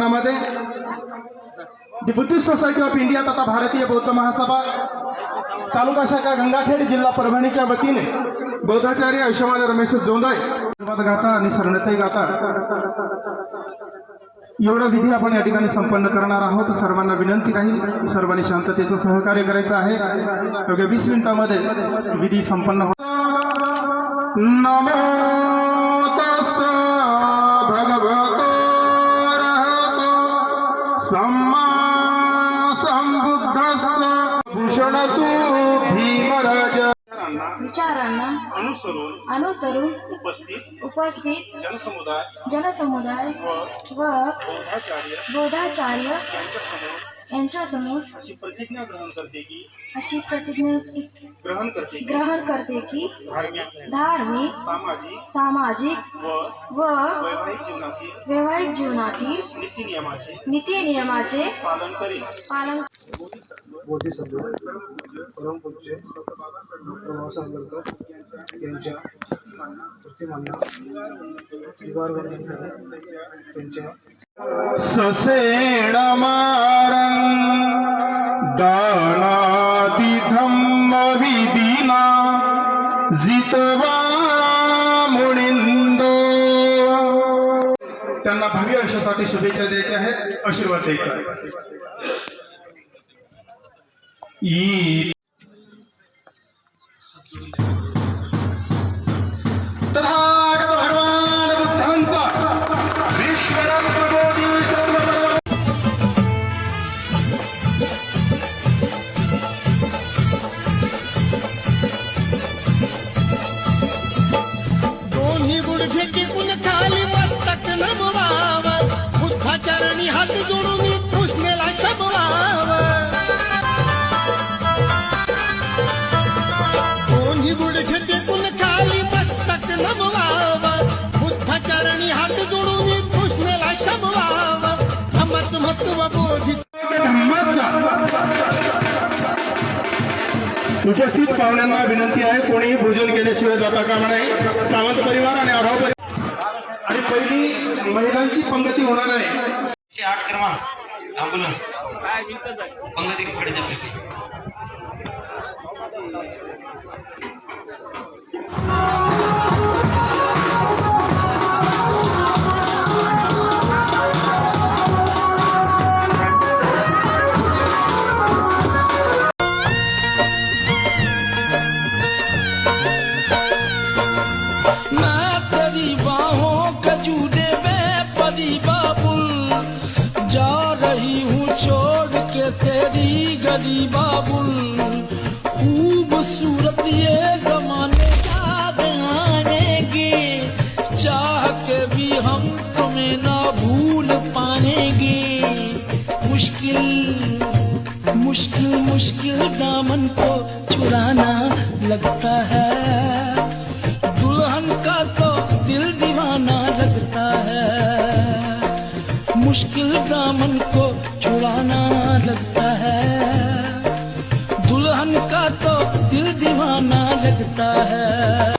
प्रांगणामध्ये the Buddhist Society of India तथा भारतीय बौद्ध महासभा तालुका शाखा गंगाखेड जिल्हा परभणीच्या वतीने बौद्धाचार्य आयुष्यमान रमेश जोंधळे गाथा आणि शरणते गाथा एवढा विधी आपण या ठिकाणी संपन्न करणार आहोत। सर्वांना विनंती राहील सर्वांनी शांततेचं सहकार्य करायचं आहे। अवघ्या 20 मिनिटांमध्ये विधी संपन्न होतो। नमो तस्स भगवतो अरहतो सम्मा संबुद्धस्स भूषणतु भीमराज विचारांना अनुसरून उपस्थित जनसमुदाय व बौद्धाचार्य यांच्यासमोर अशी प्रतिज्ञा ग्रहण करते की धार्मिक सामाजिक व वैवाहिक जीवनातील नीतिनियमाचे पालन बोधिसत्व परमपूज्य डॉक्टर बाबासाहेब आंबेडकर यांच्या प्रतिमांना त्रिवारवंदन करून त्यांच्या ससेण मारं दानादि धम्म विधिना जितवा मुनिंदो त्यांना भावी आयुष्यासाठी शुभेच्छा द्यायच्या आहेत, आशीर्वाद द्यायचा आहे। दोन्ही गुडघे टिकून खाली मस्तक नमवाव, बुद्धाचरणी हात जोडून तृष्णेला शमवाव। दोन्ही गुडघे टिकून खाली मस्तक नमवाव, बुद्धाचरणी हात जोडून तृष्णेला शमवाव। धम्माचं महत्व बोधी उपस्थित पाहुण्यांना विनंती आहे, कोणीही भोजन केल्याशिवाय जाता कामा नये। सावंत परिवार आणि आढाव परिवार आणि पहिली महिलांची पंगती होणार आहे। 8 क्रमांक ॲम्ब्युलन्स पंगती फाडीच्या पैकी तेरी गली बाबुल खूबसूरत ये जमाने याद आएंगे, चाह के भी हम तुम्हें ना भूल पाएंगे। मुश्किल मुश्किल मुश्किल दामन को छुड़ाना लगता है, दुल्हन का तो दिल दीवाना लगता है। मुश्किल दामन को छुड़ाना लगता है, दुल्हन का तो दिल दीवाना लगता है।